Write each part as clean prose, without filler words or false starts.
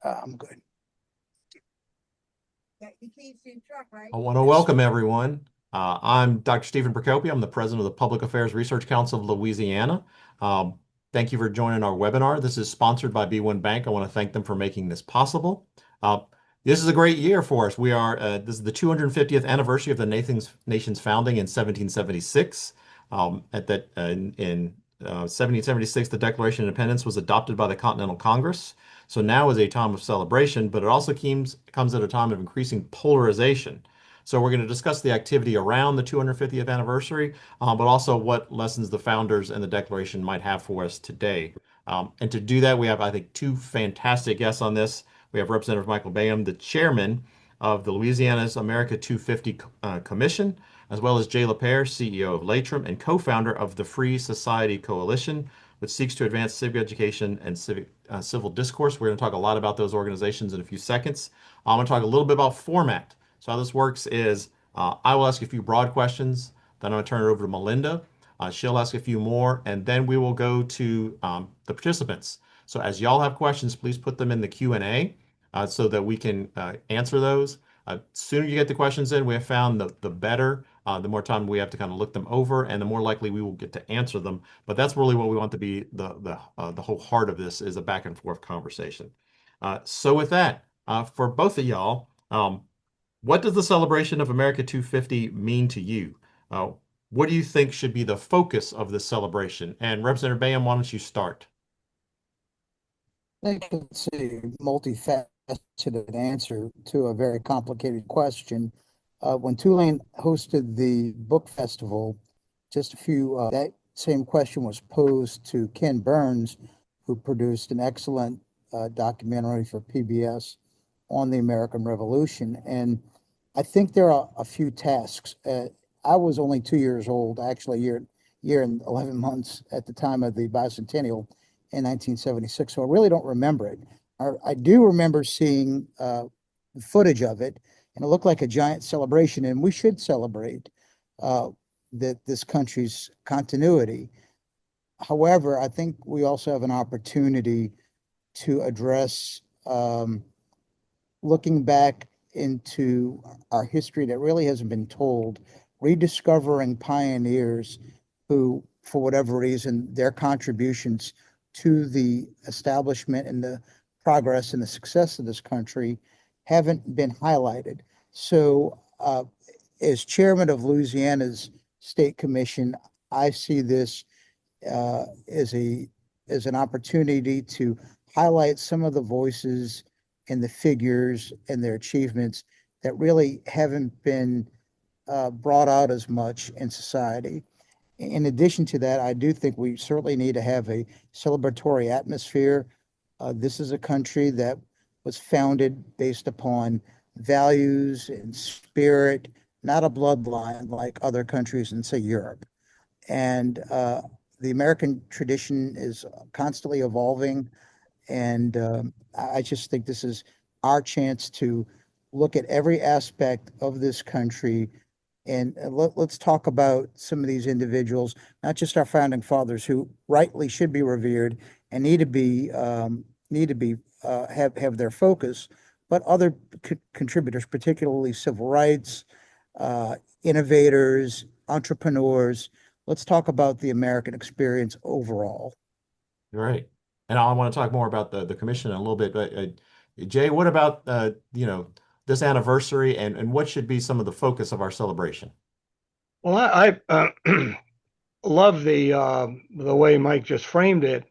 I'm good. I want to welcome everyone. I'm Dr. Stephen Procopio. I'm the president of the Public Affairs Research Council of Louisiana. Um, Thank you for joining our webinar. This is sponsored by B1 Bank. I want to thank them for making this possible. This is a great year for us. This is the 250th anniversary of the nation's founding in 1776. In 1776, the Declaration of Independence was adopted by the Continental Congress. So now is a time of celebration, but it also comes at a time of increasing polarization. So we're going to discuss the activity around the 250th anniversary, but also what lessons the founders and the Declaration might have for us today. And to do that, we have, I think, two fantastic guests on this. We have Representative Michael Bayham, the chairman of the Louisiana's America 250 Commission, as well as Jay Lapeyre, CEO of Latrim and co-founder of the Free Society Coalition, which seeks to advance civic education and civil discourse. We're going to talk a lot about those organizations in a few seconds. I'm going to talk a little bit about format. So how this works is I will ask a few broad questions, then I'm going to turn it over to Melinda. She'll ask a few more, and then we will go to the participants. So as y'all have questions, please put them in the Q&A so that we can answer those. Sooner you get the questions in, we have found the better. The more time we have to kind of look them over, and the more likely we will get to answer them. But that's really what we want to be the whole heart of this is a back and forth conversation. So with that, for both of y'all, what does the celebration of America 250 mean to you? What do you think should be the focus of this celebration? And Representative Bayham, why don't you start? I think it's a multifaceted answer to a very complicated question. When Tulane hosted the book festival, that same question was posed to Ken Burns, who produced an excellent documentary for PBS on the American Revolution. And I think there are a few tasks. I was only 2 years old, actually, year and 11 months at the time of the bicentennial in 1976. So I really don't remember it. I do remember seeing footage of it, and it looked like a giant celebration. And we should celebrate this country's continuity. However, I think we also have an opportunity to address looking back into our history that really hasn't been told, rediscovering pioneers who, for whatever reason, their contributions to the establishment and the progress and the success of this country haven't been highlighted. So, as chairman of Louisiana's State Commission, I see this as an opportunity to highlight some of the voices and the figures and their achievements that really haven't been brought out as much in society. In addition to that, I do think we certainly need to have a celebratory atmosphere. This is a country that was founded based upon values and spirit, not a bloodline like other countries in, say, Europe. And the American tradition is constantly evolving. And I just think this is our chance to look at every aspect of this country. And let's talk about some of these individuals, not just our founding fathers, who rightly should be revered and have their focus, but other contributors, particularly civil rights, innovators, entrepreneurs. Let's talk about the American experience overall. Right. And I want to talk more about the commission in a little bit, but Jay, what about this anniversary and what should be some of the focus of our celebration? Well, I love the way Mike just framed it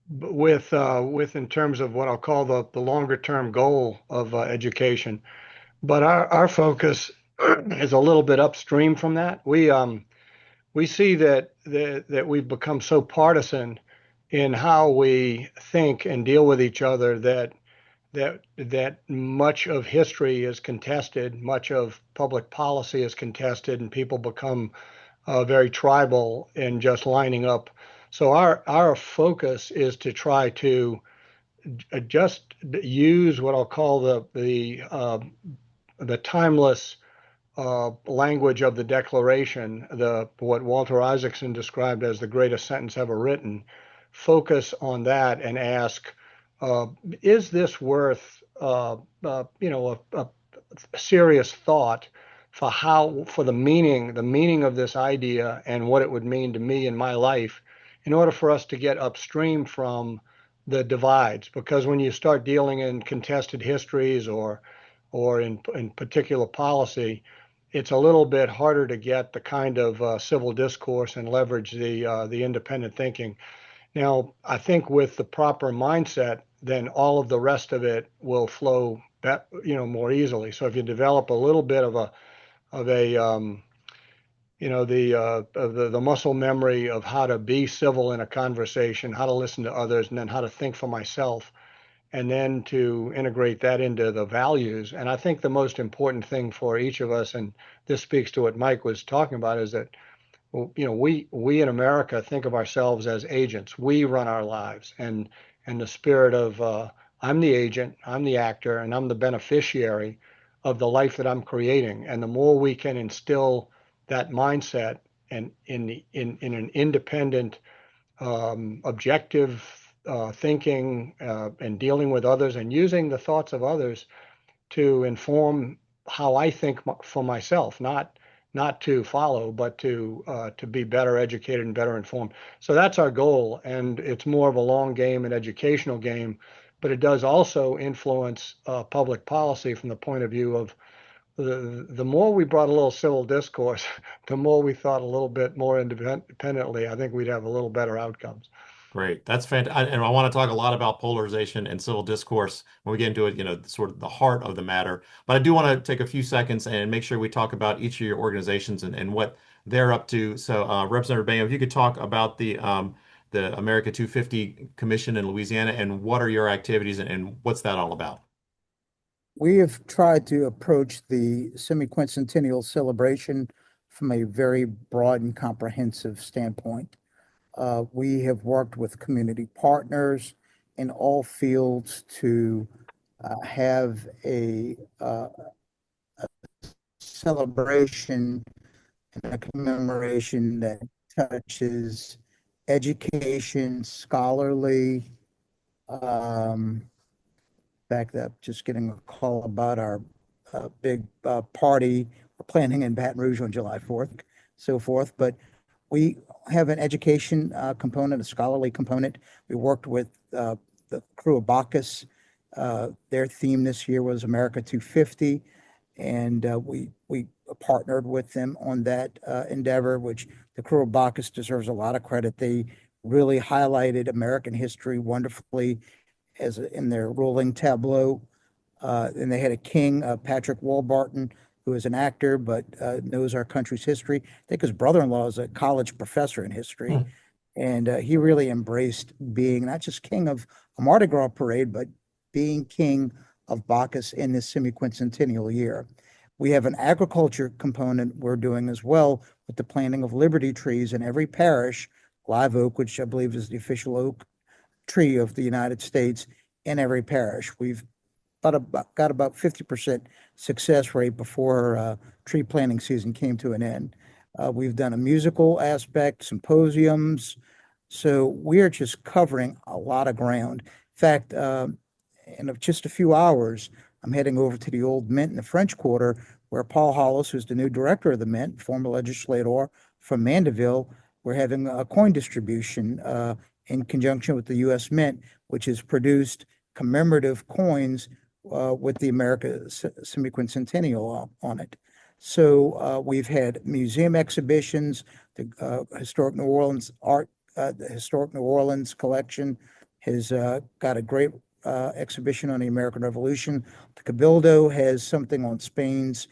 with in terms of what I'll call the longer term goal of education. But our focus is a little bit upstream from that. We see that we've become so partisan in how we think and deal with each other that much of history is contested, much of public policy is contested, and people become very tribal in just lining up. So our focus is to try to just use what I'll call the timeless language of the Declaration, what Walter Isaacson described as the greatest sentence ever written. Focus on that and ask, is this worth a serious thought for the meaning of this idea and what it would mean to me in my life in order for us to get upstream from the divides? Because when you start dealing in contested histories or in particular policy, it's a little bit harder to get the kind of civil discourse and leverage the independent thinking. Now, I think with the proper mindset, then all of the rest of it will flow, more easily. So if you develop a little bit of a the muscle memory of how to be civil in a conversation, how to listen to others, and then how to think for myself, and then to integrate that into the values. And I think the most important thing for each of us, and this speaks to what Mike was talking about, is that we in America think of ourselves as agents. We run our lives, and the spirit of I'm the agent, I'm the actor, and I'm the beneficiary of the life that I'm creating. And the more we can instill that mindset and in an independent, objective thinking and dealing with others and using the thoughts of others to inform how I think for myself, not to follow, but to be better educated and better informed. So that's our goal, and it's more of a long game, an educational game, but it does also influence public policy from the point of view of the more we brought a little civil discourse, the more we thought a little bit more independently, I think we'd have a little better outcomes. Great. That's fantastic. And I want to talk a lot about polarization and civil discourse when we get into it, sort of the heart of the matter. But I do want to take a few seconds and make sure we talk about each of your organizations and what they're up to. So, Representative Bayham, if you could talk about the America 250 Commission in Louisiana and what are your activities and what's that all about? We have tried to approach the semi-quincentennial celebration from a very broad and comprehensive standpoint. We have worked with community partners in all fields to have a celebration and a commemoration that touches education, scholarly. Back up, just getting a call about our big party we're planning in Baton Rouge on July 4th, so forth. But we have an education component, a scholarly component. We worked with the crew of Bacchus. Their theme this year was America 250, and we partnered with them on that endeavor, which the crew of Bacchus deserves a lot of credit. They really highlighted American history wonderfully in their rolling tableau. And they had a king, Patrick Warburton, who is an actor but knows our country's history. I think his brother-in-law is a college professor in history. Hmm. And he really embraced being not just king of a Mardi Gras parade, but being king of Bacchus in this semi-quincentennial year. We have an agriculture component we're doing as well with the planting of liberty trees in every parish, live oak, which I believe is the official oak tree of the United States, in every parish. We've got about 50% success rate before tree planting season came to an end. We've done a musical aspect, symposiums. So we're just covering a lot of ground. In fact, in just a few hours, I'm heading over to the old Mint in the French Quarter, where Paul Hollis, who's the new director of the Mint, former legislator from Mandeville, we're having a coin distribution in conjunction with the U.S. Mint, which has produced commemorative coins with the America semi-quincentennial on it. So we've had museum exhibitions, the Historic New Orleans art, the Historic New Orleans collection has got a great exhibition on the American Revolution. The Cabildo has something on Spain's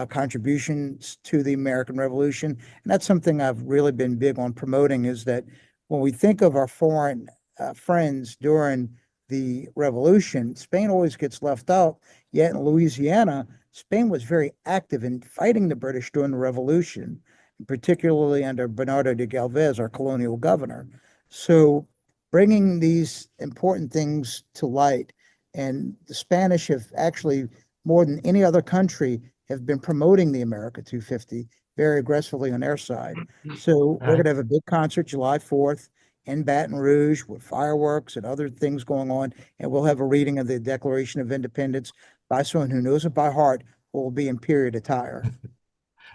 contributions to the American Revolution. And that's something I've really been big on promoting, is that when we think of our foreign friends during the revolution, Spain always gets left out. Yet in Louisiana, Spain was very active in fighting the British during the revolution, particularly under Bernardo de Galvez, our colonial governor. So bringing these important things to light, and the Spanish have actually, more than any other country, have been promoting the America 250 very aggressively on their side. So we're going to have a big concert July 4th in Baton Rouge with fireworks and other things going on. And we'll have a reading of the Declaration of Independence by someone who knows it by heart, who will be in period attire.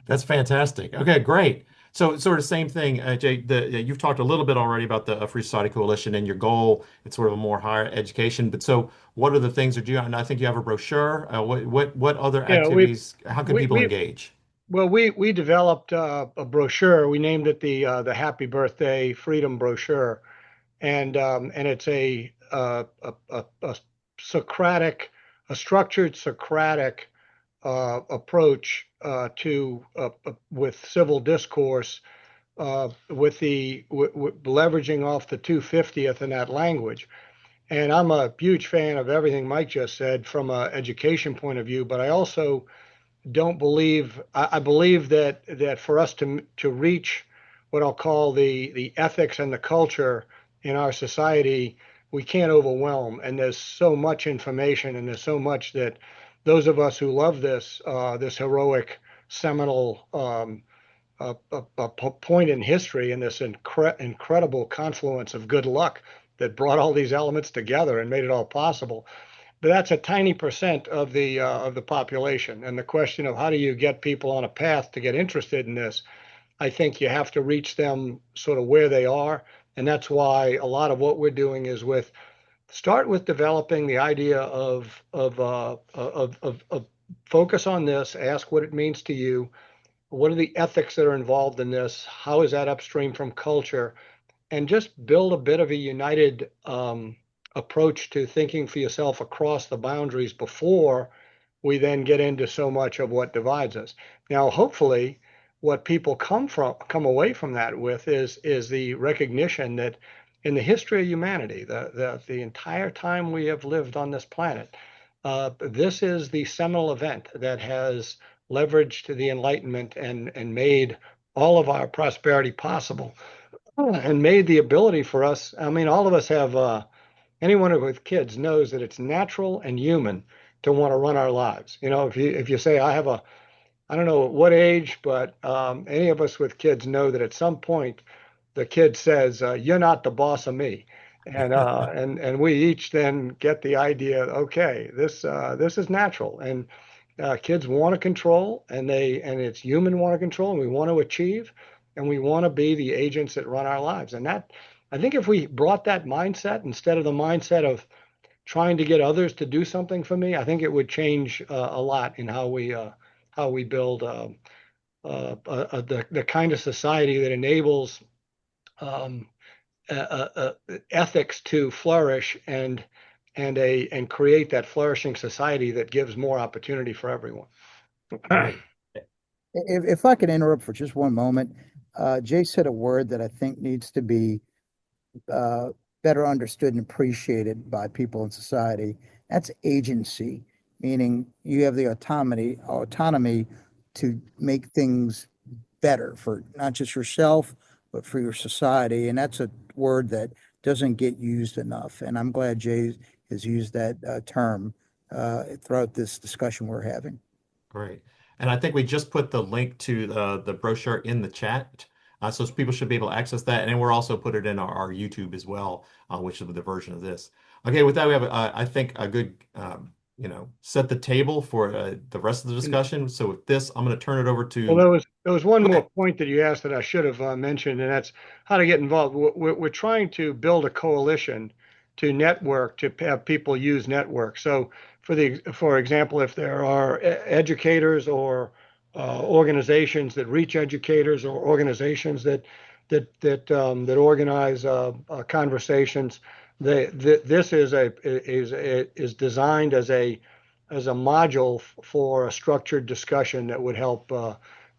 That's fantastic. Okay, great. So sort of same thing, Jay, you've talked a little bit already about the Free Society Coalition and your goal. It's sort of a more higher education. But so what are the things that you, and I think you have a brochure. What other Yeah, activities, how can people we engage? well, we developed a brochure. We named it the Happy Birthday Freedom Brochure, and it's a Socratic, a structured Socratic approach to with civil discourse, with leveraging off the 250th in that language. And I'm a huge fan of everything Mike just said from an education point of view, but I also don't believe I believe that for us to reach what I'll call the ethics and the culture in our society, we can't overwhelm. And there's so much information, and there's so much that those of us who love this heroic seminal point in history and this incredible confluence of good luck that brought all these elements together and made it all possible. But that's a tiny percent of the population. And the question of how do you get people on a path to get interested in this, I think you have to reach them sort of where they are. And that's why a lot of what we're doing is start with developing the idea of focus on this, ask what it means to you, what are the ethics that are involved in this, how is that upstream from culture, and just build a bit of a united approach to thinking for yourself across the boundaries before we then get into so much of what divides us. Now, hopefully, what people come away from that with is the recognition that in the history of humanity, the entire time we have lived on this planet, this is the seminal event that has leveraged the Enlightenment and made all of our prosperity possible and made the ability for us. I mean, all of us have, anyone with kids knows that it's natural and human to want to run our lives. You know, if you say, I don't know at what age, but any of us with kids know that at some point the kid says, "You're not the boss of me," and we each then get the idea. Okay, this is natural, and kids want to control, and it's human want to control, and we want to achieve, and we want to be the agents that run our lives. And that, I think, if we brought that mindset instead of the mindset of trying to get others to do something for me, I think it would change a lot in how we build the kind of society that enables um, ethics to flourish and create that flourishing society that gives more opportunity for everyone. Great. If I can interrupt for just one moment, Jay said a word that I think needs to be uh, better understood and appreciated by people in society. That's agency, meaning you have the autonomy to make things better for not just yourself, but for your society. And that's a word that doesn't get used enough. And I'm glad Jay has used that term throughout this discussion we're having. Great. And I think we just put the link to the brochure in the chat. So people should be able to access that. And we're also put it in our YouTube as well, which is the version of this. Okay, with that, we have, I think, a good, set the table for the rest of the discussion. So with this, I'm going to turn it over Well, to, there was one go more ahead. point that you asked that I should have mentioned, and that's how to get involved. We're trying to build a coalition to network, to have people use network. So, for example, if there are educators or organizations that reach educators or organizations that organize conversations, this is designed as a module for a structured discussion that would help.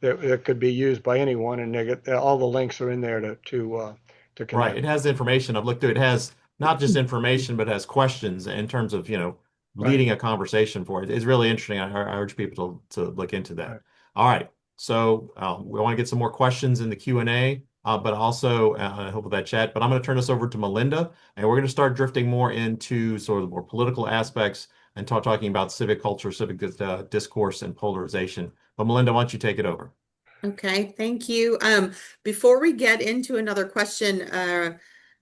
That could be used by anyone, and all the links are in there to Right. connect. It has information. I've looked through it. It has not just information, but has questions in terms of, Right. leading a conversation for it. It's really interesting. I urge people to look into that. Right. All right. So we want to get some more questions in the Q&A, but also I hope with that chat. But I'm going to turn this over to Melinda, and we're going to start drifting more into sort of the more political aspects and talking about civic culture, civic discourse, and polarization. But Melinda, why don't you take it over? Okay, thank you. Before we get into another question,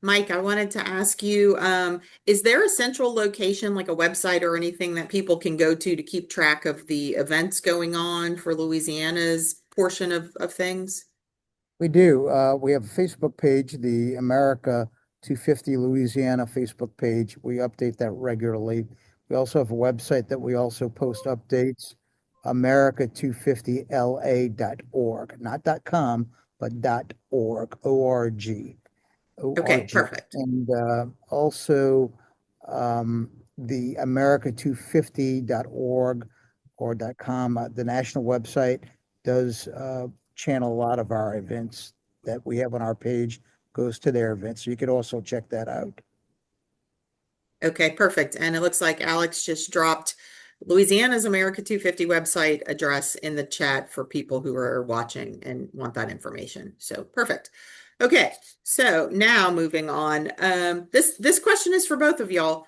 Mike, I wanted to ask you, is there a central location, like a website or anything that people can go to keep track of the events going on for Louisiana's portion of things? We do. We have a Facebook page, the America 250 Louisiana Facebook page. We update that regularly. We also have a website that we also post updates, america250la.org, not .com, but .org, O-R-G. Okay, O-R-G. perfect. And also the america250.org or .com, the national website does channel a lot of our events that we have on our page, goes to their events. So you could also check that out. Okay, perfect. And it looks like Alex just dropped Louisiana's America 250 website address in the chat for people who are watching and want that information. So perfect. Okay, so now moving on. This question is for both of y'all.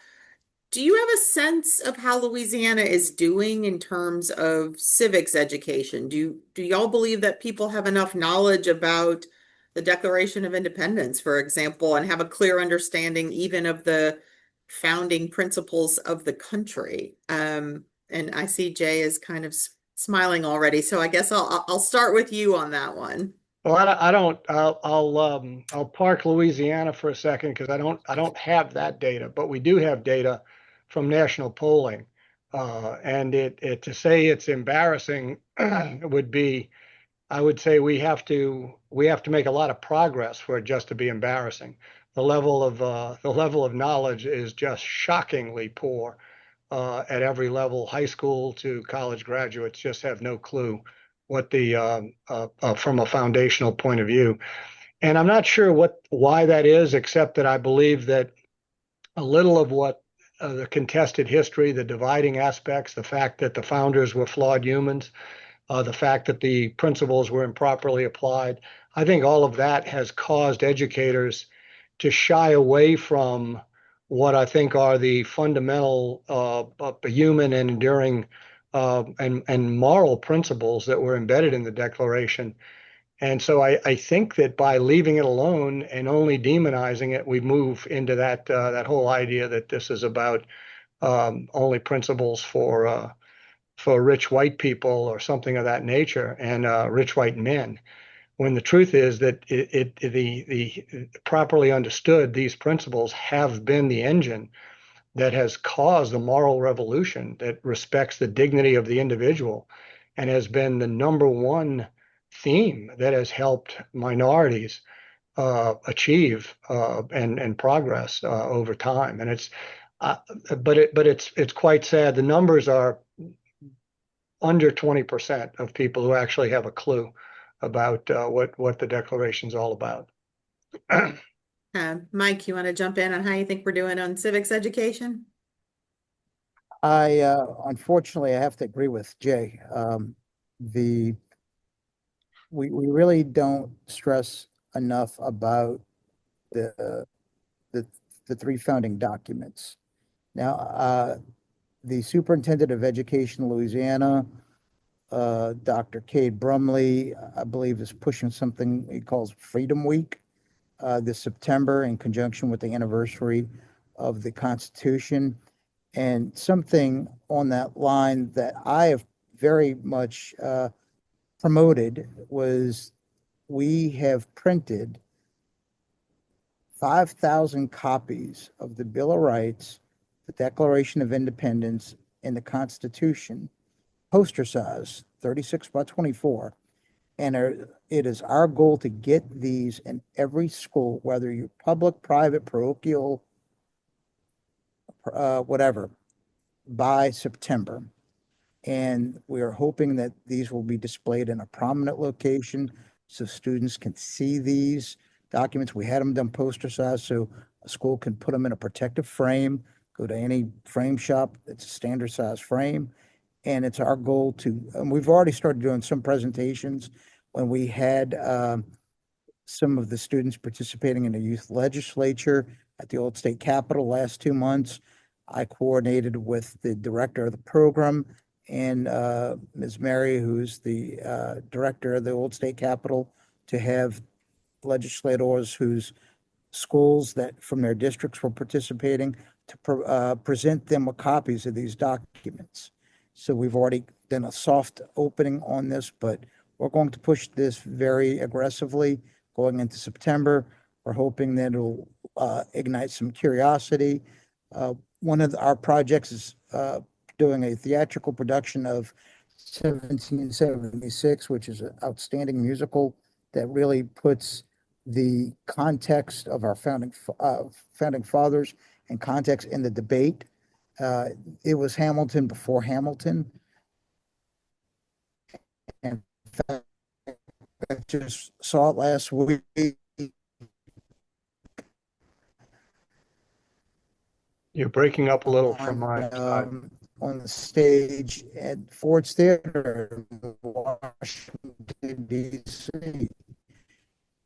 Do you have a sense of how Louisiana is doing in terms of civics education? Do y'all believe that people have enough knowledge about the Declaration of Independence, for example, and have a clear understanding even of the founding principles of the country? And I see Jay is kind of smiling already, so I guess I'll start with you on that one. Well, I don't. I'll park Louisiana for a second because I don't have that data, but we do have data from national polling, and it to say it's embarrassing would be, I would say we have to make a lot of progress for it just to be embarrassing. The level of knowledge is just shockingly poor at every level. High school to college graduates just have no clue what the from a foundational point of view. And I'm not sure why that is, except that I believe that a little of what the contested history, the dividing aspects, the fact that the founders were flawed humans, the fact that the principles were improperly applied. I think all of that has caused educators to shy away from what I think are the fundamental human and enduring and moral principles that were embedded in the Declaration. And so I think that by leaving it alone and only demonizing it, we move into that whole idea that this is about only principles for rich white people or something of that nature and rich white men. When the truth is that the properly understood, these principles have been the engine that has caused the moral revolution that respects the dignity of the individual and has been the number one theme that has helped minorities achieve and progress over time. And uh, it's quite sad. The numbers are under 20% of people who actually have a clue about what the Declaration is all about. Mike, you want to jump in on how you think we're doing on civics education? Unfortunately, I have to agree with Jay. The we really don't stress enough about the the the three founding documents. Now, the superintendent of education in Louisiana, Dr. Cade Brumley, I believe, is pushing something he calls Freedom Week this September in conjunction with the anniversary of the Constitution. And something on that line that I have very much promoted was we have printed 5,000 copies of the Bill of Rights, the Declaration of Independence, and the Constitution, poster size, 36 by 24. And it is our goal to get these in every school, whether you're public, private, parochial, whatever, by September. And we are hoping that these will be displayed in a prominent location so students can see these documents. We had them done poster size so a school can put them in a protective frame, go to any frame shop, it's a standard size frame. And it's our goal and we've already started doing some presentations when we had some of the students participating in the youth legislature at the old state capitol last 2 months. I coordinated with the director of the program and Ms. Mary, who's the director of the old state capitol, to have legislators whose schools that from their districts were participating to present them with copies of these documents. So we've already done a soft opening on this, but we're going to push this very aggressively going into September. We're hoping that it'll ignite some curiosity. One of our projects is doing a theatrical production of 1776, which is an outstanding musical that really puts the context of our founding fathers and context in the debate. It was Hamilton before Hamilton, and I just saw it last week. You're breaking up a little from my side. On the stage at Ford's Theater in Washington, D.C.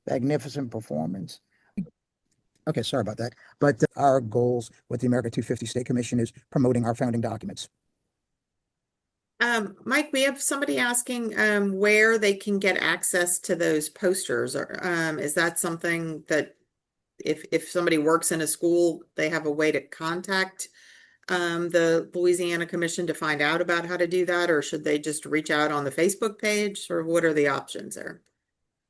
Magnificent performance. Okay, sorry about that. But our goals with the America 250 State Commission is promoting our founding documents. Mike, we have somebody asking where they can get access to those posters. Or is that something that if somebody works in a school, they have a way to contact the Louisiana Commission to find out about how to do that, or should they just reach out on the Facebook page, or what are the options there?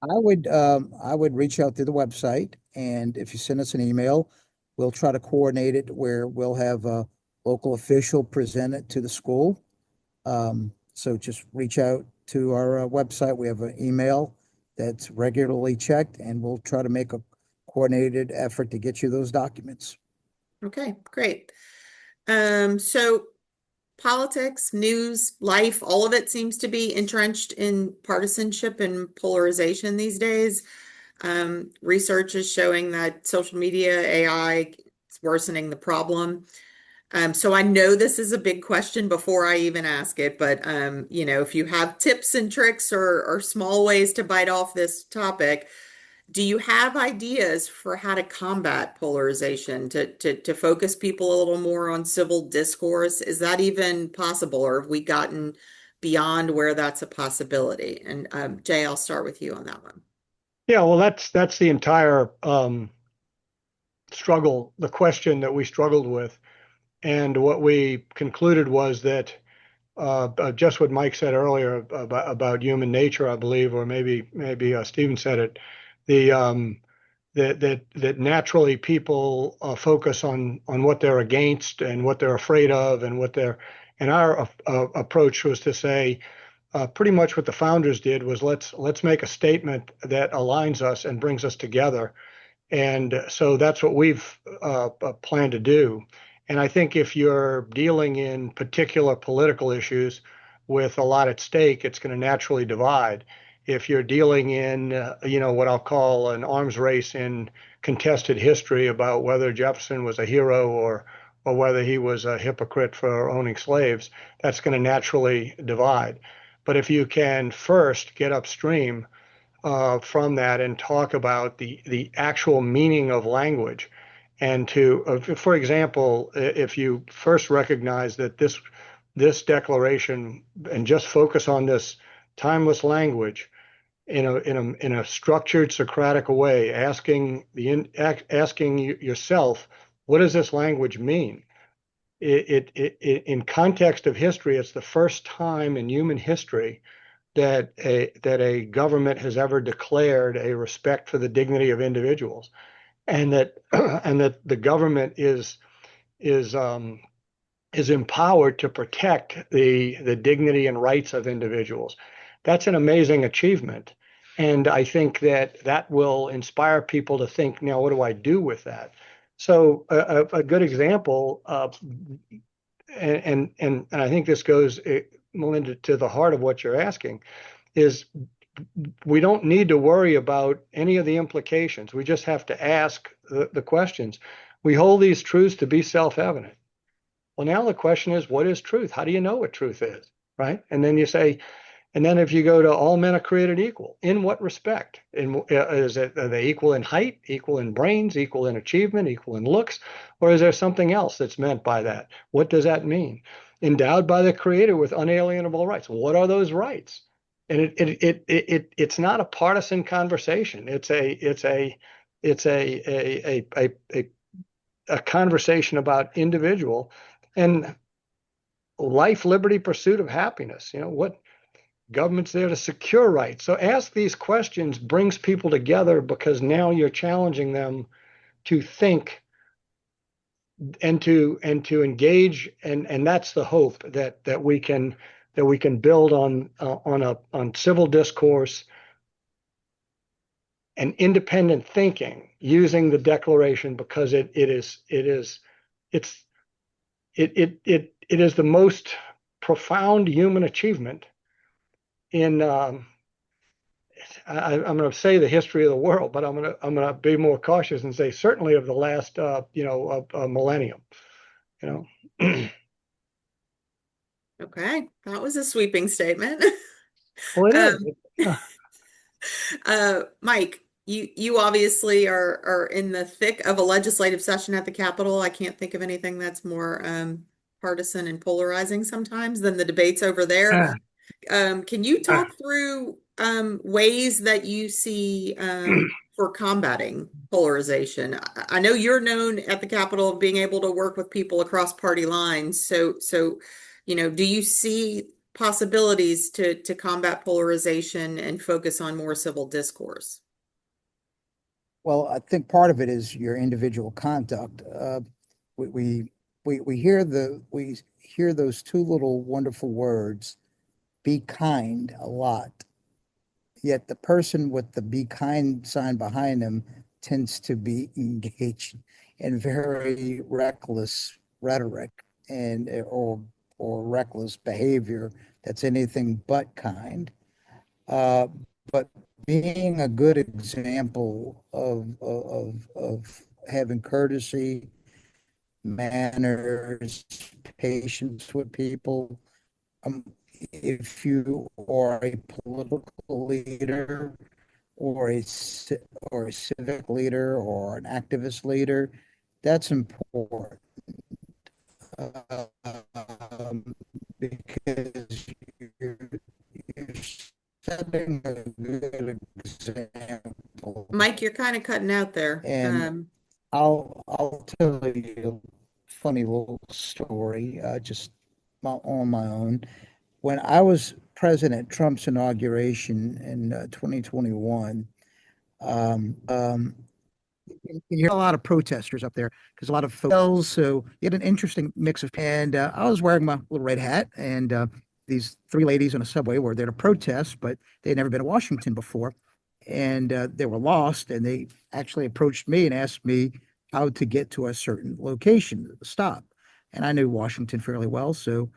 I would reach out to the website, and if you send us an email, we'll try to coordinate it where we'll have a local official present it to the school. So just reach out to our website. We have an email that's regularly checked, and we'll try to make a coordinated effort to get you those documents. Okay, great. So politics, news, life, all of it seems to be entrenched in partisanship and polarization these days. Research is showing that social media, AI is worsening the problem. So I know this is a big question before I even ask it, but if you have tips and tricks or small ways to bite off this topic, do you have ideas for how to combat polarization, to focus people a little more on civil discourse? Is that even possible, or have we gotten beyond where that's a possibility? And Jay, I'll start with you on that one. Yeah, well, that's the entire struggle, the question that we struggled with. And what we concluded was that just what Mike said earlier about human nature, I believe, or maybe Stephen said it, that naturally people focus on what they're against and what they're afraid of and our approach was to say pretty much what the founders did was let's make a statement that aligns us and brings us together. And so that's what we've planned to do. And I think if you're dealing in particular political issues with a lot at stake, it's going to naturally divide. If you're dealing in, what I'll call an arms race in contested history about whether Jefferson was a hero or whether he was a hypocrite for owning slaves, that's going to naturally divide. But if you can first get upstream from that and talk about the actual meaning of language, and for example, if you first recognize that this declaration and just focus on this timeless language in a structured Socratic way, asking yourself, what does this language mean? In context of history, it's the first time in human history that a government has ever declared a respect for the dignity of individuals, and that the government is empowered to protect the dignity and rights of individuals. That's an amazing achievement, and I think that will inspire people to think, now what do I do with that? So a good example, and I think this goes, Melinda, to the heart of what you're asking, is we don't need to worry about any of the implications. We just have to ask the questions. We hold these truths to be self-evident. Well, now the question is, what is truth? How do you know what truth is, right? And then you say, and then if you go to all men are created equal, in what respect? Are they equal in height, equal in brains, equal in achievement, equal in looks, or is there something else that's meant by that? What does that mean? Endowed by the Creator with unalienable rights. What are those rights? And it's not a partisan conversation. It's It's a conversation about individual and life, liberty, pursuit of happiness. What government's there to secure rights. So ask these questions brings people together, because now you're challenging them to think and to engage, and that's the hope that we can build on civil discourse and independent thinking using the Declaration, because it is the most profound human achievement in I'm going to say the history of the world, but I'm going to be more cautious and say certainly of the last millennium. Okay, that was a sweeping statement. Well, it Um, is. Mike, you obviously are in the thick of a legislative session at the Capitol. I can't think of anything that's more partisan and polarizing sometimes than the debates over there. Can you talk through ways that you see for combating polarization? I know you're known at the Capitol of being able to work with people across party lines. So do you see possibilities to combat polarization and focus on more civil discourse? Well, I think part of it is your individual conduct. We we hear those two little wonderful words, "be kind," a lot. Yet the person with the "be kind" sign behind them tends to be engaged in very reckless rhetoric and or reckless behavior that's anything but kind. Uh, but being a good example of having courtesy, manners, patience with people. Um, if you are a political leader or or a civic leader or an activist leader, that's important, um, because you're, you're setting a good example. Mike, you're kind of cutting out there. And I'll tell you a funny little story, just on my own. When I was President Trump's inauguration in 2021, um, um, you hear a lot of protesters up there because a lot of folks. So you had an interesting mix of, and I was wearing my little red hat, and these three ladies on a subway were there to protest, but they had never been to Washington before, and they were lost, and they actually approached me and asked me how to get to a certain location, stop, and I knew Washington fairly well, so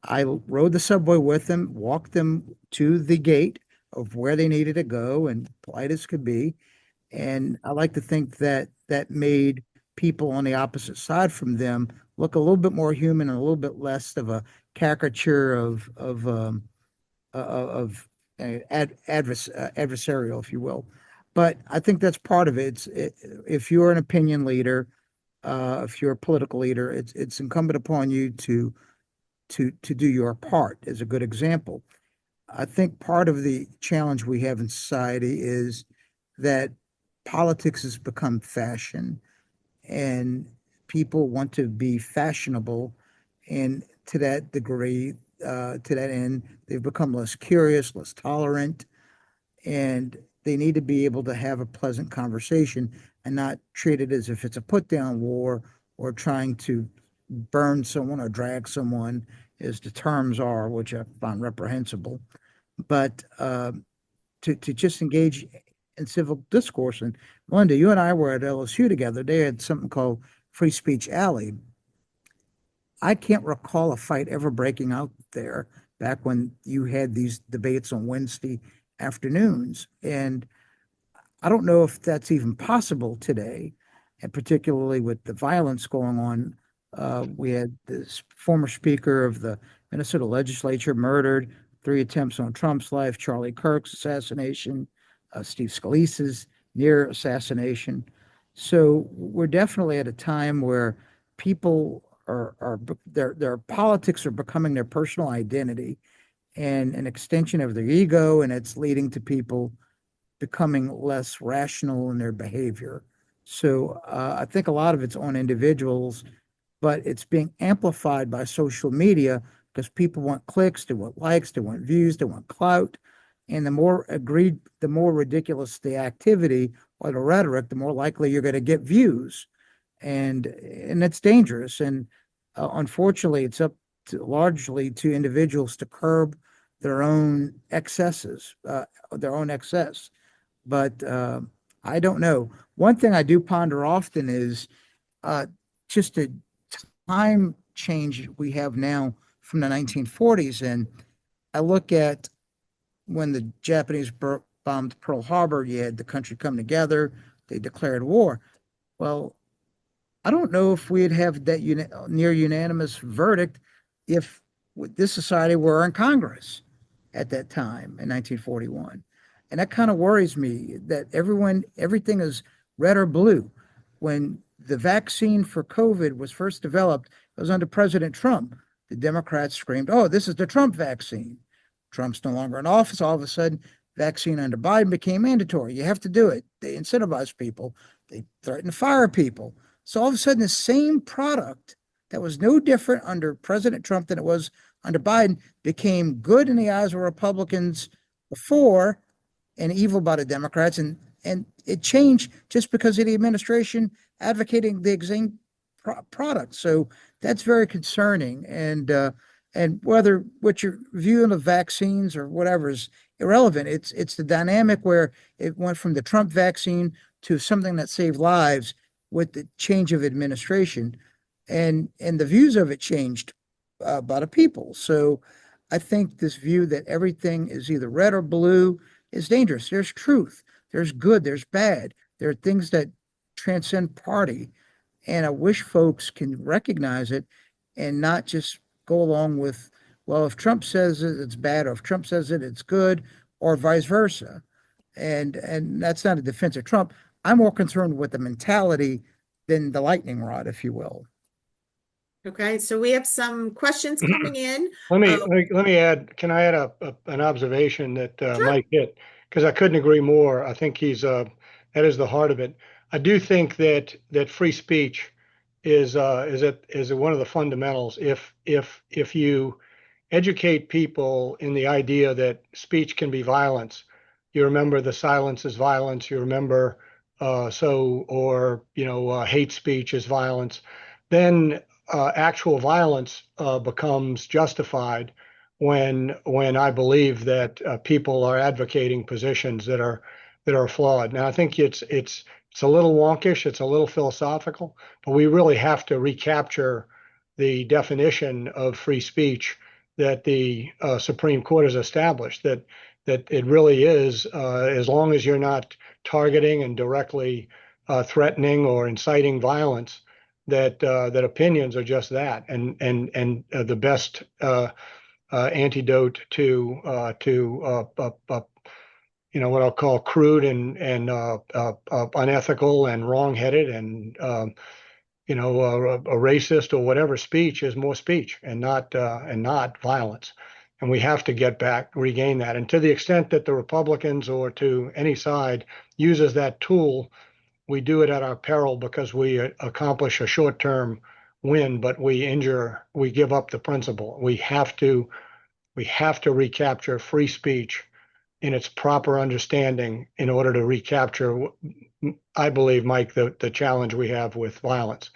I rode the subway with them, walked them to the gate of where they needed to go, and polite as could be. And I like to think that that made people on the opposite side from them look a little bit more human and a little bit less of a caricature of adversarial, if you will. But I think that's part of it. If you're an opinion leader, if you're a political leader, it's incumbent upon you to do your part as a good example. I think part of the challenge we have in society is that politics has become fashion and people want to be fashionable. And to that degree, to that end, they've become less curious, less tolerant, and they need to be able to have a pleasant conversation and not treat it as if it's a put down war or trying to burn someone or drag someone, as the terms are, which I find reprehensible. But to just engage in civil discourse. And Linda, you and I were at LSU together. They had something called Free Speech Alley. I can't recall a fight ever breaking out there back when you had these debates on Wednesday afternoons. And I don't know if that's even possible today, and particularly with the violence going on. We had this former speaker of the Minnesota legislature murdered, three attempts on Trump's life, Charlie Kirk's assassination, Steve Scalise's near assassination. So we're definitely at a time where people are their politics are becoming their personal identity and an extension of their ego, and it's leading to people becoming less rational in their behavior. So I think a lot of it's on individuals, but it's being amplified by social media because people want clicks, they want likes, they want views, they want clout. And the more ridiculous the activity or the rhetoric, the more likely you're going to get views. And it's dangerous. And unfortunately, it's largely to individuals to curb their own excesses, their own excess. But I don't know. One thing I do ponder often is uh, just a time change we have now from the 1940s. And I look at when the Japanese bombed Pearl Harbor, you had the country come together, they declared war. Well, I don't know if we'd have that near unanimous verdict if this society were in Congress at that time in 1941. And that kind of worries me that everything is red or blue. When the vaccine for COVID was first developed, it was under President Trump. The Democrats screamed, "Oh, this is the Trump vaccine." Trump's no longer in office. All of a sudden, vaccine under Biden became mandatory. You have to do it. They incentivize people. They threaten to fire people. So all of a sudden, the same product that was no different under President Trump than it was under Biden became good in the eyes of Republicans before and evil by the Democrats. And it changed just because of the administration advocating the exact product. So that's very concerning. And whether what you're viewing of vaccines or whatever is irrelevant. It's the dynamic where it went from the Trump vaccine to something that saved lives with the change of administration, and the views of it changed by the people. So I think this view that everything is either red or blue is dangerous. There's truth, there's good, there's bad. There are things that transcend party, and I wish folks can recognize it and not just go along with, well, if Trump says it, it's bad, or if Trump says it, it's good, or vice versa. And that's not a defense of Trump. I'm more concerned with the mentality than the lightning rod, if you will. Okay, so we have some questions coming in. Let me add. Can I add an observation that Sure. Mike hit? Because I couldn't agree more. I think that is the heart of it. I do think that free speech is one of the fundamentals. If you educate people in the idea that speech can be violence, you remember the silence is violence. You remember hate speech is violence. Then actual violence becomes justified when I believe that people are advocating positions that are flawed. Now I think it's a little wonkish, it's a little philosophical, but we really have to recapture the definition of free speech that the Supreme Court has established. That it really is, as long as you're not targeting and directly threatening or inciting violence, that opinions are just that, and the best antidote to what I'll call crude and unethical and wrongheaded and a racist or whatever speech is more speech and not violence. And we have to regain that. And to the extent that the Republicans or to any side uses that tool, we do it at our peril because we accomplish a short-term win, but we give up the principle. We have to recapture free speech in its proper understanding in order to recapture, I believe, Mike, the challenge we have with violence.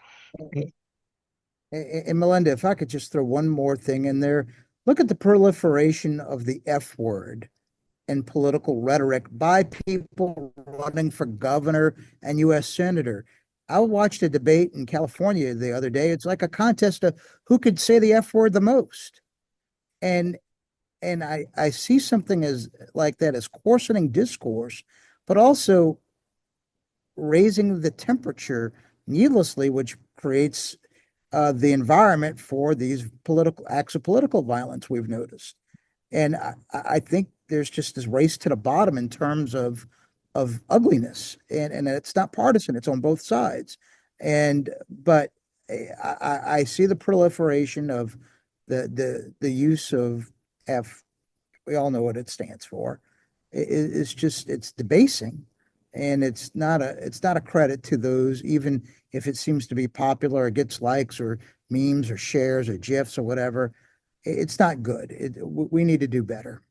And Melinda, if I could just throw one more thing in there, look at the proliferation of the F word in political rhetoric by people running for governor and U.S. senator. I watched a debate in California the other day. It's like a contest of who could say the F word the most. And I see something as like that as coarsening discourse, but also raising the temperature needlessly, which creates the environment for these political acts of political violence we've noticed. And I think there's just this race to the bottom in terms of ugliness, and it's not partisan; it's on both sides. And but I see the proliferation of the use of F. We all know what it stands for. It's just it's debasing, and it's not a credit to those, even if it seems to be popular or gets likes or memes or shares or GIFs or whatever. It's not good. We need to do better.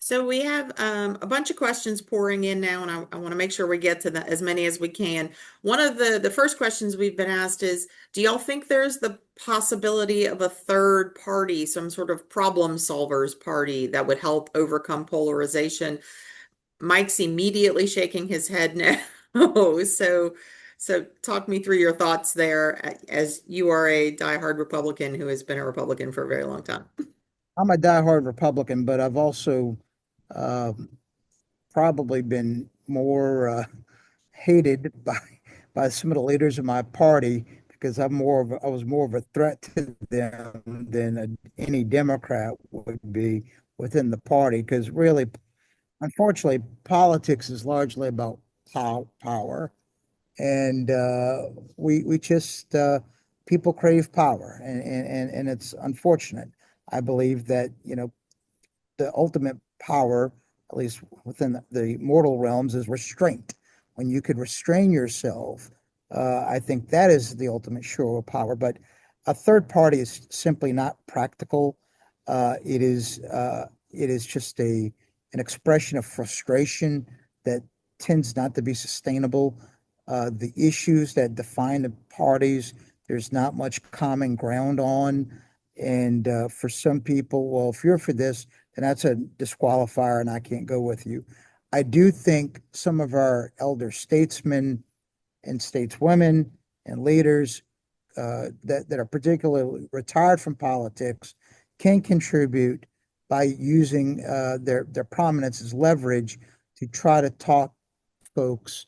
So we have a bunch of questions pouring in now, and I want to make sure we get to as many as we can. One of the first questions we've been asked is, do y'all think there's the possibility of a third party, some sort of problem solvers party that would help overcome polarization? Mike's immediately shaking his head no. So talk me through your thoughts there, as you are a diehard Republican who has been a Republican for a very long time. I'm a diehard Republican, but I've also uh, probably been more hated by some of the leaders of my party because I was more of a threat to them than any Democrat would be within the party. Because really, unfortunately, politics is largely about power, and we just people crave power, and it's unfortunate. I believe that the ultimate power, at least within the mortal realms, is restraint. When you can restrain yourself, I think that is the ultimate show of power. But a third party is simply not practical. It is just an expression of frustration that tends not to be sustainable. The issues that define the parties, there's not much common ground on. And for some people, well, if you're for this, then that's a disqualifier and I can't go with you. I do think some of our elder statesmen and stateswomen and leaders that are particularly retired from politics can contribute by using their prominence as leverage to try to talk folks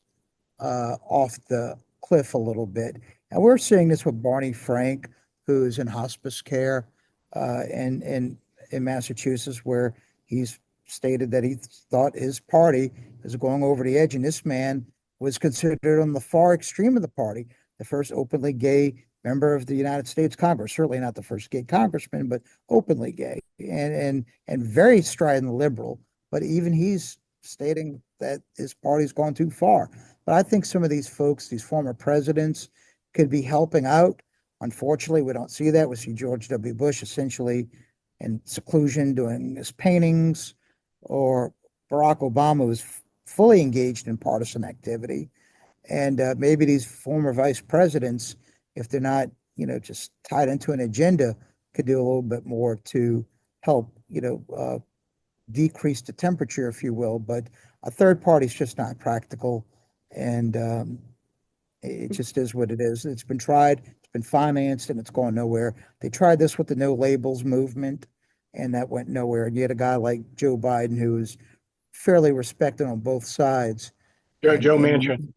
off the cliff a little bit. And we're seeing this with Barney Frank, who is in hospice care in Massachusetts, where he's stated that he thought his party was going over the edge, and this man was considered on the far extreme of the party, the first openly gay member of the United States Congress. Certainly not the first gay congressman, but openly gay and very strident liberal. But even he's stating that his party's gone too far. But I think some of these folks, these former presidents, could be helping out. Unfortunately, we don't see that. We see George W. Bush essentially in seclusion doing his paintings, or Barack Obama was fully engaged in partisan activity. And maybe these former vice presidents, if they're not, just tied into an agenda, could do a little bit more to help, decrease the temperature, if you will. But a third party is just not practical. And it just is what it is. It's been tried, it's been financed, and it's going nowhere. They tried this with the no labels movement, and that went nowhere. And you had a guy like Joe Biden, who is fairly respected on both sides. Joe And Manchin.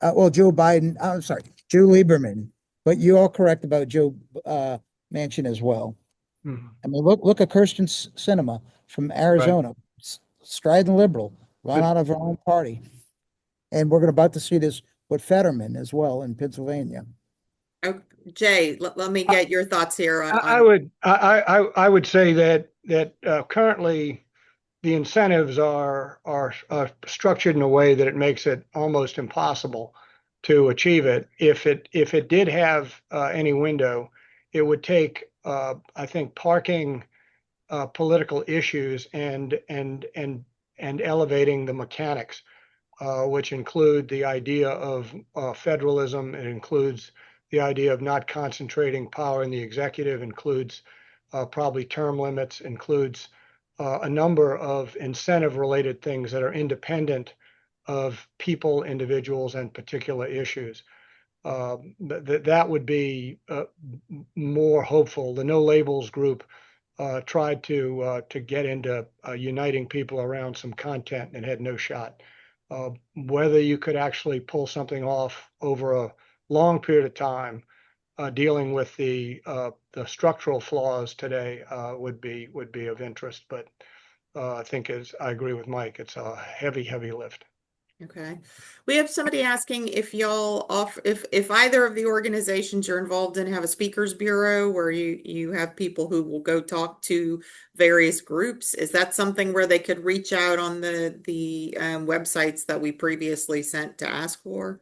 well, Joe Biden, I'm sorry, Joe Lieberman, but you are correct about Joe Manchin as well. Mhm. I mean, look at Kirsten Sinema from Right. Arizona, strident liberal, run But out of her own party. And we're about to see this with Fetterman as well in Pennsylvania. Oh, Jay, let me get your thoughts here on, I would I would say that currently the incentives are structured in a way that it makes it almost impossible to achieve it. If it did have any window, it would take I think parking political issues and elevating the mechanics, which include the idea of federalism. It includes the idea of not concentrating power in the executive, includes probably term limits, includes a number of incentive related things that are independent of people, individuals, and particular issues. That would be more hopeful. The No Labels group tried to get into uniting people around some content and had no shot. Whether you could actually pull something off over a long period of time, dealing with the structural flaws today would be of interest. But I think, as I agree with Mike, it's a heavy lift. Okay. We have somebody asking if y'all off if either of the organizations you're involved in have a speakers bureau where you have people who will go talk to various groups. Is that something where they could reach out on the websites that we previously sent to ask for?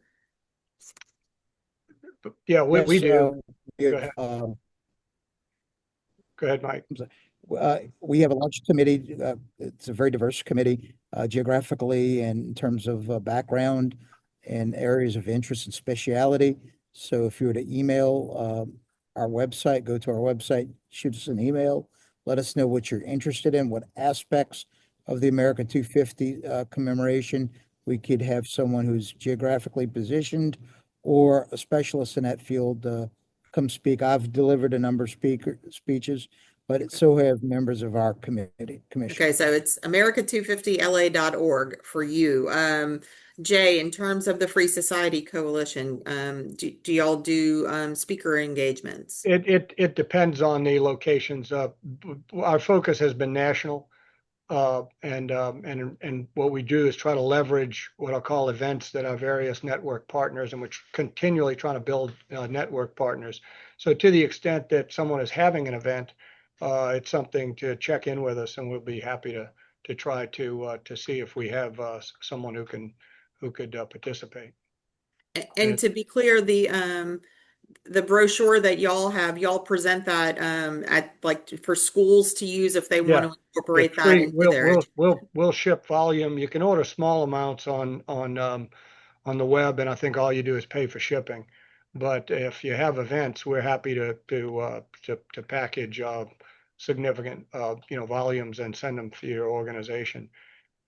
Yeah, we Yes, do. we Go have, ahead. Go ahead, Mike. we have a large committee. It's a very diverse committee, geographically and in terms of background and areas of interest and speciality. So if you were to email our website, go to our website, shoot us an email, let us know what you're interested in, what aspects of the American 250 commemoration. We could have someone who's geographically positioned or a specialist in that field come speak. I've delivered a number of speeches, but so have members of our commission. Okay, so it's america250la.org for you. Jay, in terms of the Free Society Coalition, do y'all do speaker engagements? It depends on the locations. Our focus has been national, and what we do is try to leverage what I'll call events that are various network partners, and we're continually trying to build network partners. So to the extent that someone is having an event, it's something to check in with us, and we'll be happy to try to see if we have someone who could participate. And to be clear, the brochure that y'all have, y'all present that at like for schools to use if they want Yeah, to incorporate it's that free. into their We'll ship volume. You can order small amounts on the web, and I think all you do is pay for shipping. But if you have events, we're happy to package significant volumes and send them to your organization,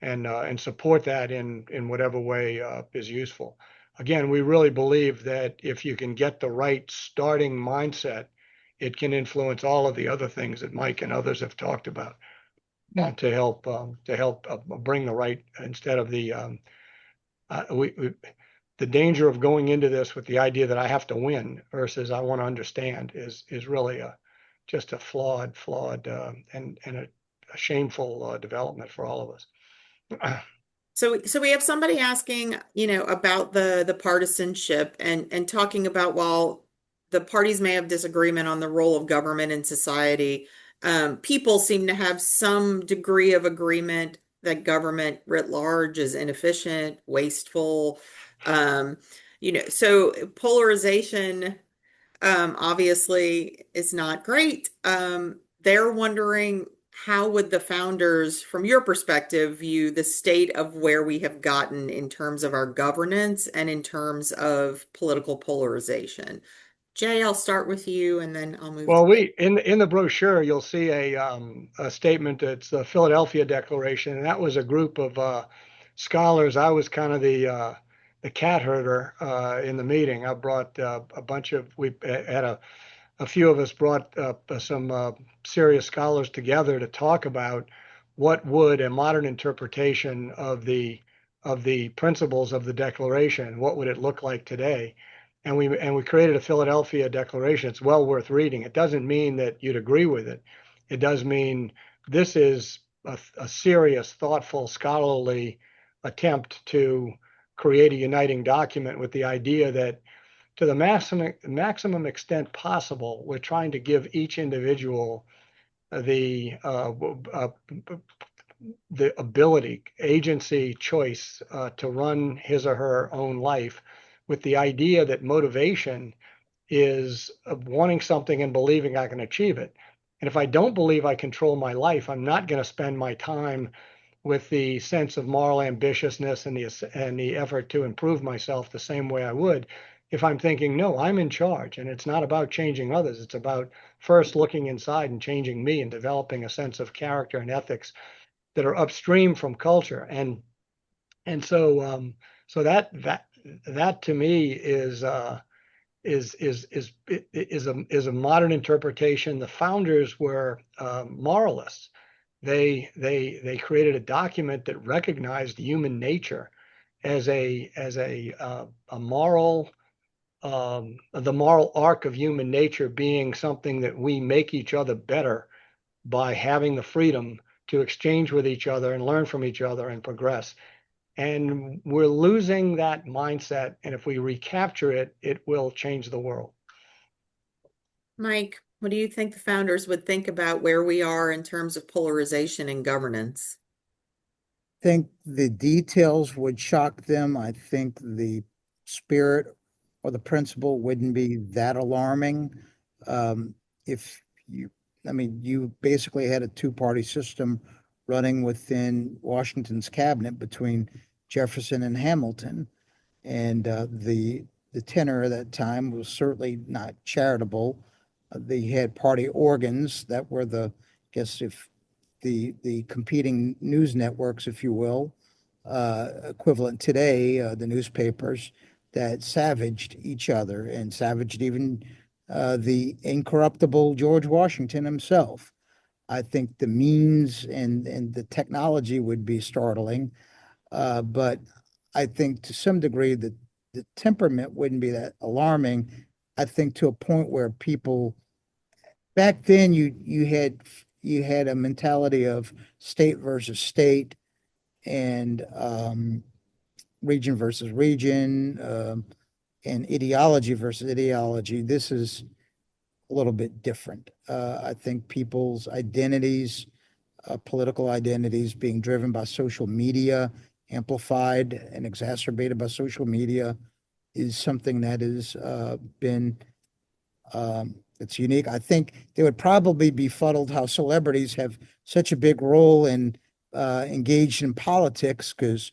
and support that in whatever way is useful. Again, we really believe that if you can get the right starting mindset, it can influence all of the other things that Mike and others have talked about to help bring the right instead of we the danger of going into this with the idea that I have to win versus I want to understand is really just a flawed and a shameful development for all of us. So we have somebody asking, about the partisanship and talking about while the parties may have disagreement on the role of government in society, people seem to have some degree of agreement that government writ large is inefficient, wasteful. So polarization obviously is not great. They're wondering how would the founders, from your perspective, view the state of where we have gotten in terms of our governance and in terms of political polarization? Jay, I'll start with you and then I'll move Well, to in the brochure you'll see a statement. It's the Philadelphia Declaration, and that was a group of scholars. I was kind of the cat herder in the meeting. I brought a bunch of we had a few of us brought some serious scholars together to talk about what would a modern interpretation of the principles of the Declaration, what would it look like today? And we created a Philadelphia Declaration. It's well worth reading. It doesn't mean that you'd agree with it. It does mean this is a serious, thoughtful, scholarly attempt to create a uniting document with the idea that to the maximum extent possible, we're trying to give each individual the ability, agency, choice to run his or her own life, with the idea that motivation is wanting something and believing I can achieve it. And if I don't believe I control my life, I'm not going to spend my time with the sense of moral ambitiousness and the effort to improve myself the same way I would if I'm thinking, no, I'm in charge. And it's not about changing others. It's about first looking inside and changing me and developing a sense of character and ethics that are upstream from culture. And so that to me is a modern interpretation. The founders were moralists. They created a document that recognized human nature as a moral, the moral arc of human nature being something that we make each other better by having the freedom to exchange with each other and learn from each other and progress. And we're losing that mindset. And if we recapture it, it will change the world. Mike, what do you think the founders would think about where we are in terms of polarization and governance? Think the details would shock them. I think the spirit or the principle wouldn't be that alarming. If you, I mean, you basically had a two-party system running within Washington's cabinet between Jefferson and Hamilton, and the tenor at that time was certainly not charitable. They had party organs that were the, I guess, if the competing news networks, if you will, equivalent today, the newspapers that savaged each other and savaged even the incorruptible George Washington himself. I think the means and the technology would be startling, but I think to some degree the temperament wouldn't be that alarming. I think to a point where people back then you had a mentality of state versus state and region versus region, and ideology versus ideology. This is a little bit different. I think people's identities, political identities, being driven by social media, amplified and exacerbated by social media, is something that has been it's unique. I think they would probably be fuddled how celebrities have such a big role in engaged in politics, because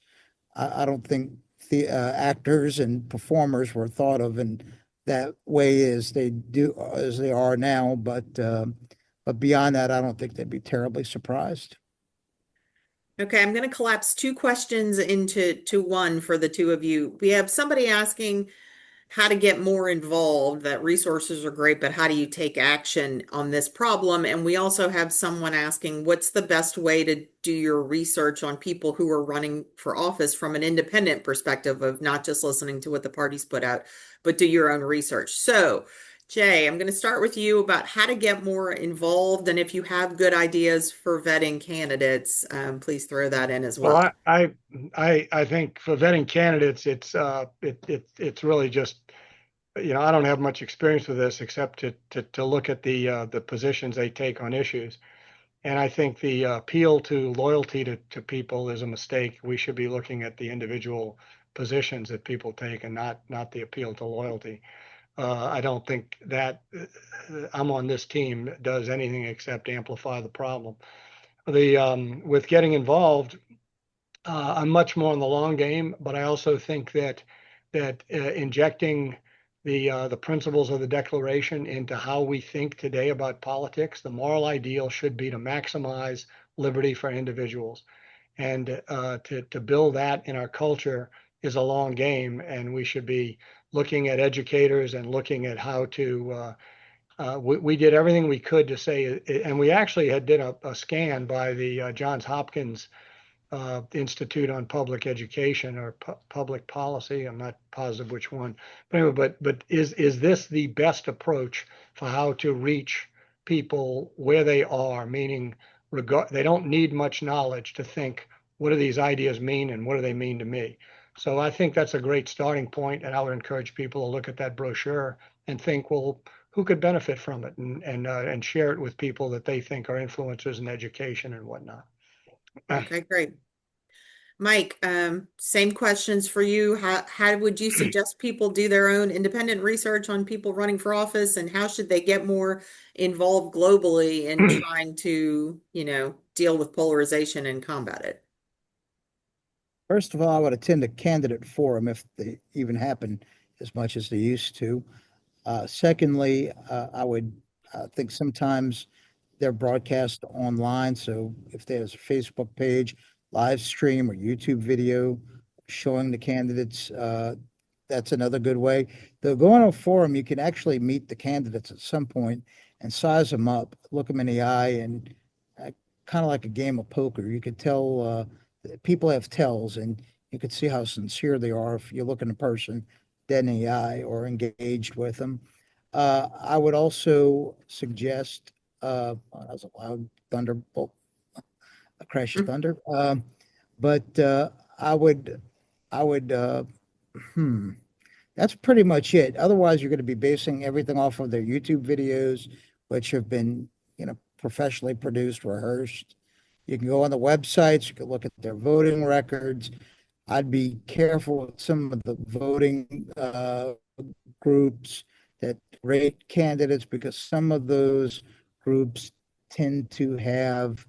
I don't think the actors and performers were thought of in that way as they are now. But beyond that, I don't think they'd be terribly surprised. Okay, I'm going to collapse two questions into one for the two of you. We have somebody asking how to get more involved, that resources are great, but how do you take action on this problem? And we also have someone asking, what's the best way to do your research on people who are running for office from an independent perspective of not just listening to what the parties put out, but do your own research? So, Jay, I'm going to start with you about how to get more involved. And if you have good ideas for vetting candidates, please throw that in as well. Well, I think for vetting candidates, it's really just, I don't have much experience with this except to look at the positions they take on issues. And I think the appeal to loyalty to people is a mistake. We should be looking at the individual positions that people take and not the appeal to loyalty. I don't think that I'm on this team does anything except amplify the problem. With getting involved, I'm much more in the long game, but I also think that injecting the principles of the Declaration into how we think today about politics, the moral ideal should be to maximize liberty for individuals, and to build that in our culture is a long game, and we should be looking at educators and looking at how to. We did everything we could to say, and we actually had did a scan by the Johns Hopkins Institute on Public Education or Public Policy. I'm not positive which one, but anyway, but is this the best approach for how to reach people where they are? Meaning, they don't need much knowledge to think, what do these ideas mean and what do they mean to me? So I think that's a great starting point, and I would encourage people to look at that brochure and think, well, who could benefit from it, and share it with people that they think are influencers in education and whatnot. Okay, great. Mike, same questions for you. How would you suggest people do their own independent research on people running for office, and how should they get more involved globally in trying to, deal with polarization and combat it? First of all, I would attend a candidate forum if they even happen as much as they used to. Secondly, I think sometimes they're broadcast online. So if there's a Facebook page, live stream, or YouTube video showing the candidates, that's another good way. Though going on a forum, you can actually meet the candidates at some point and size them up, look them in the eye, and uh, kind of like a game of poker. You could tell people have tells, and you could see how sincere they are if you look in a person dead in the eye or engaged with them. I would also suggest, that was a loud thunderbolt, a crash of thunder. But I would, I would, hmm, that's pretty much it. Otherwise, you're going to be basing everything off of their YouTube videos, which have been, professionally produced, rehearsed. You can go on the websites, you can look at their voting records. I'd be careful with some of the voting groups that rate candidates because some of those groups tend to have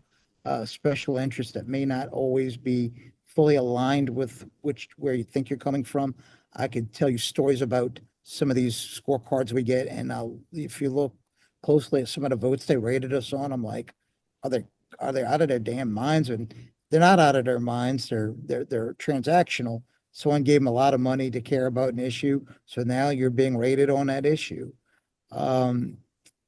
special interests that may not always be fully aligned with which where you think you're coming from. I could tell you stories about some of these scorecards we get, and if you look closely at some of the votes they rated us on, I'm like, are they are they out of their damn minds? And they're not out of their minds. They're transactional. Someone gave them a lot of money to care about an issue, so now you're being rated on that issue. Um,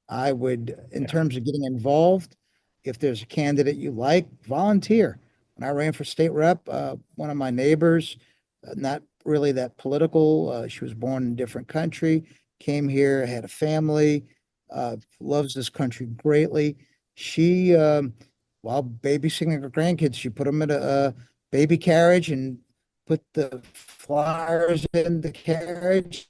I would, in Yeah. terms of getting involved, if there's a candidate you like, volunteer. When I ran for state rep, one of my neighbors, not really that political, she was born in a different country, came here, had a family, loves this country greatly. She, while babysitting her grandkids, she put them in a baby carriage and put the flyers in the carriage,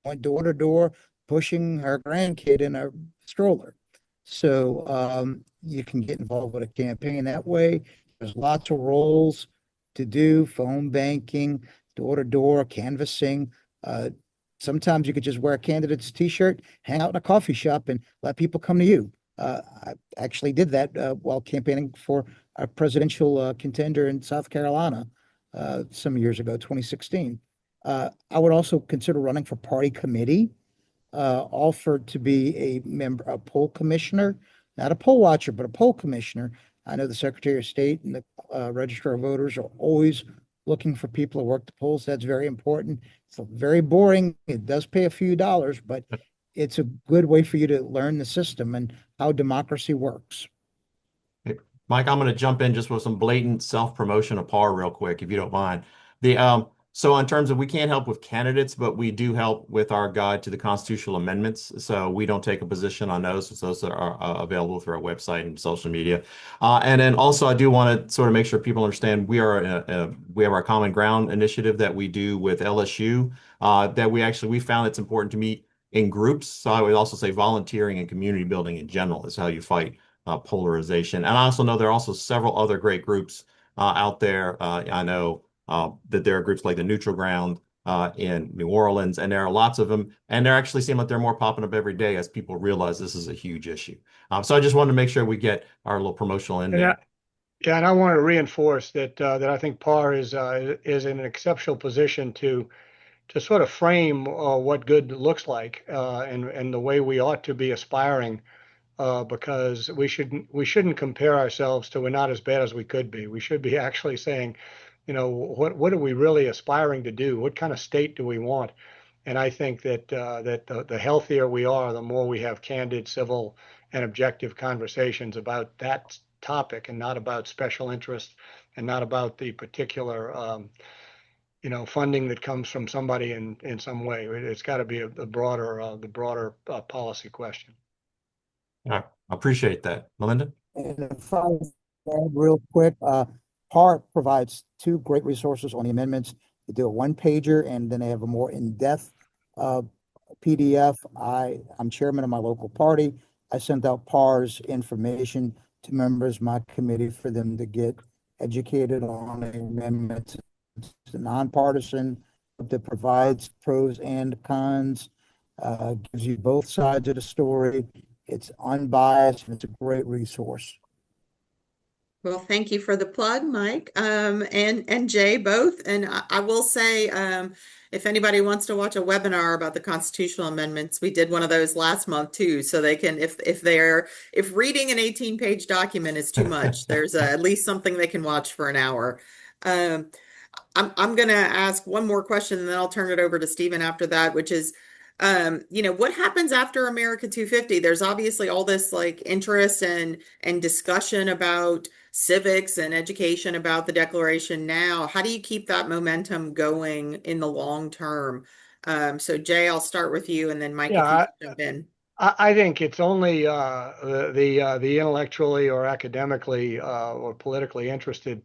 went door to door, pushing her grandkid in a stroller. So you can get involved with a campaign that way. There's lots of roles to do: phone banking, door to door, canvassing. Uh, Sometimes you could just wear a candidate's t-shirt, hang out in a coffee shop, and let people come to you. I actually did that while campaigning for a presidential contender in South Carolina some years ago, 2016. I would also consider running for party committee, offered to be a member, a poll commissioner, not a poll watcher, but a poll commissioner. I know the Secretary of State and the Register of Voters are always looking for people to work the polls. That's very important. It's very boring. It does pay a few dollars, but it's a good way for you to learn the system and how democracy works. Hey, Mike, I'm going to jump in just with some blatant self-promotion of PAR real quick, if you don't mind. So in terms of we can't help with candidates, but we do help with our guide to the constitutional amendments. So we don't take a position on those. So those are available through our website and social media. And then also, I do want to sort of make sure people understand we have our Common Ground initiative that we do with LSU. That we found it's important to meet in groups. So I would also say volunteering and community building in general is how you fight polarization. And I also know there are also several other great groups out there. I know that there are groups like the Neutral Ground in New Orleans, and there are lots of them. And they actually seem like they're more popping up every day as people realize this is a huge issue. So I just wanted to make sure we get our little promotional in And there. yeah, and I want to reinforce that I think PAR is in an exceptional position to sort of frame what good looks like and the way we ought to be aspiring because we shouldn't compare ourselves to we're not as bad as we could be. We should be actually saying, what are we really aspiring to do? What kind of state do we want? And I think that the healthier we are, the more we have candid, civil, and objective conversations about that topic, and not about special interest, and not about the particular funding that comes from somebody in some way. It's got to be the broader policy question. I appreciate that. Melinda? And if I add real quick, PAR provides two great resources on the amendments. They do a one pager and then they have a more in-depth uh, PDF. I'm chairman of my local party. I sent out PAR's information to members of my committee for them to get educated on the amendments. It's nonpartisan that provides pros and cons, gives you both sides of the story. It's unbiased and it's a great resource. Well, thank you for the plug, Mike, and Jay both. And I will say, if anybody wants to watch a webinar about the constitutional amendments, we did one of those last month too. So they can, if reading an 18-page document is too much, there's at least something they can watch for an hour. Um, I'm gonna ask one more question and then I'll turn it over to Stephen after that, which is, what happens after America 250? There's obviously all this like interest and discussion about civics and education about the Declaration now. How do you keep that momentum going in the long term? So Jay, I'll start with you, and then Mike, if you Yeah, can jump in. I think it's only the intellectually or academically or politically interested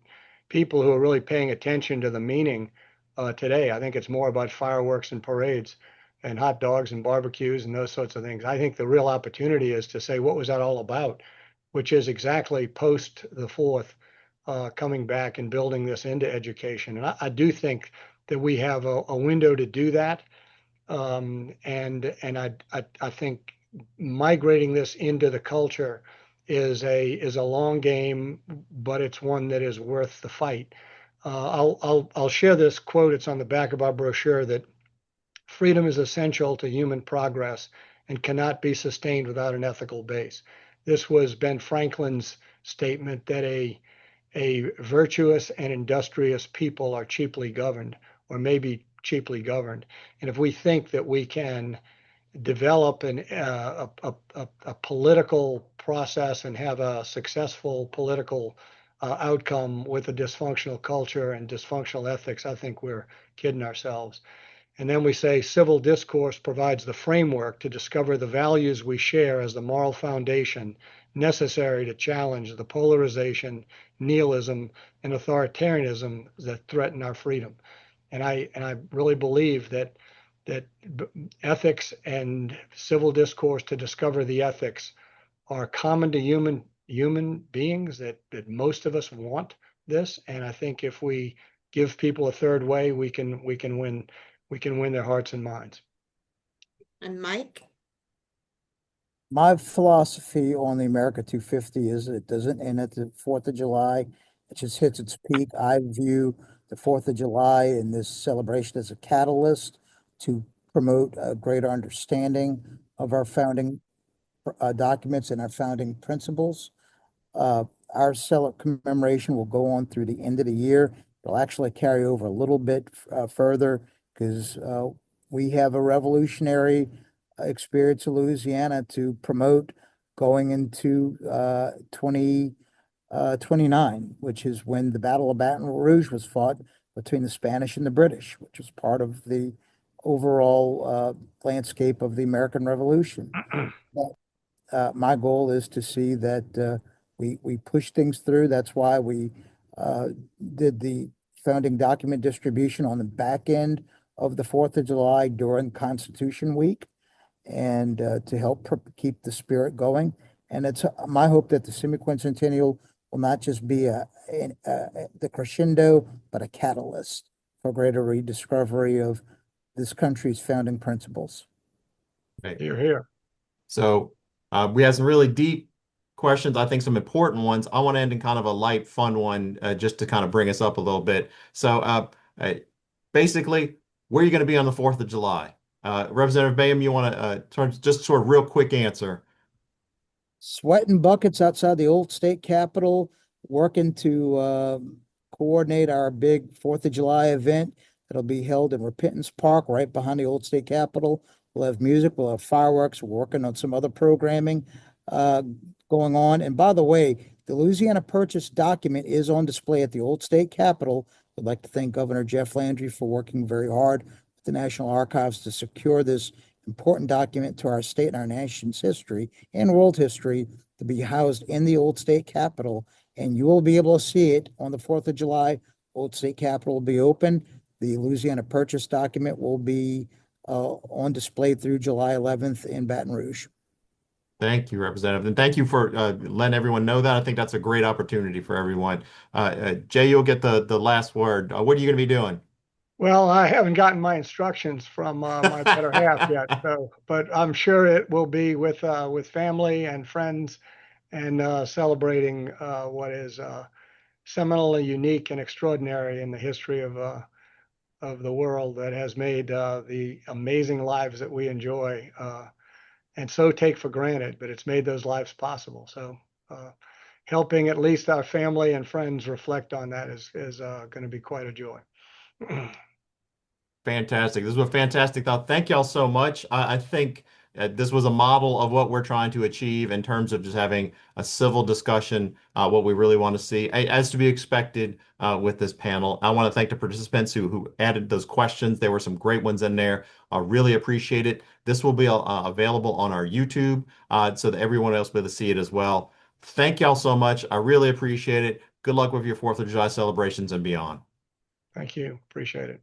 people who are really paying attention to the meaning today. I think it's more about fireworks and parades and hot dogs and barbecues and those sorts of things. I think the real opportunity is to say, what was that all about? Which is exactly post the fourth, coming back and building this into education. And I do think that we have a window to do that. And I think migrating this into the culture is a long game, but it's one that is worth the fight. I'll share this quote. It's on the back of our brochure that freedom is essential to human progress and cannot be sustained without an ethical base. This was Ben Franklin's statement that a virtuous and industrious people are cheaply governed, or maybe cheaply governed. And if we think that we can develop a political process and have a successful political outcome with a dysfunctional culture and dysfunctional ethics, I think we're kidding ourselves. And then we say civil discourse provides the framework to discover the values we share as the moral foundation necessary to challenge the polarization, nihilism, and authoritarianism that threaten our freedom. And I really believe that ethics and civil discourse to discover the ethics are common to human beings, that most of us want this. And I think if we give people a third way, we can win their hearts and minds. And Mike? My philosophy on the America 250 is it doesn't end at the 4th of July. It just hits its peak. I view the 4th of July and this celebration as a catalyst to promote a greater understanding of our founding documents and our founding principles. Uh, our commemoration will go on through the end of the year. It'll actually carry over a little bit further because we have a revolutionary experience in Louisiana to promote going into 2029, which is when the Battle of Baton Rouge was fought between the Spanish and the British, which was part of the overall landscape of the American Revolution. My goal is to see that we push things through. That's why we did the founding document distribution on the back end of the 4th of July during Constitution Week, and to help keep the spirit going. And it's my hope that the semi-quincentennial will not just be the crescendo, but a catalyst for greater rediscovery of this country's founding principles. Right. You're here. So we have some really deep questions, I think some important ones. I want to end in kind of a light, fun one, just to kind of bring us up a little bit. So basically, where are you going to be on the 4th of July? Representative Bayham, you want to just sort of real quick answer? Sweating buckets outside the old state capitol, working to coordinate our big 4th of July event that'll be held in Repentance Park right behind the old state capitol. We'll have music, we'll have fireworks, we're working on some other programming uh, going on. And by the way, the Louisiana Purchase document is on display at the old state capitol. I'd like to thank Governor Jeff Landry for working very hard with the National Archives to secure this important document to our state and our nation's history and world history to be housed in the old state capitol. And you will be able to see it on the 4th of July. Old State Capitol will be open. The Louisiana Purchase document will be on display through July 11th in Baton Rouge. Thank you, Representative. And thank you for letting everyone know that. I think that's a great opportunity for everyone. Jay, you'll get the last word. What are you going to be doing? Well, I haven't gotten my instructions from my better half yet, so but I'm sure it will be with family and friends and celebrating what is seminally unique and extraordinary in the history of the world that has made the amazing lives that we enjoy and so take for granted, but it's made those lives possible. So helping at least our family and friends reflect on that is going to be quite a joy. Fantastic. This was a fantastic thought. Thank y'all so much. I think this was a model of what we're trying to achieve in terms of just having a civil discussion, what we really want to see, as to be expected with this panel. I want to thank the participants who added those questions. There were some great ones in there. I really appreciate it. This will be available on our YouTube so that everyone else will be able to see it as well. Thank y'all so much. I really appreciate it. Good luck with your 4th of July celebrations and beyond. Thank you. Appreciate it.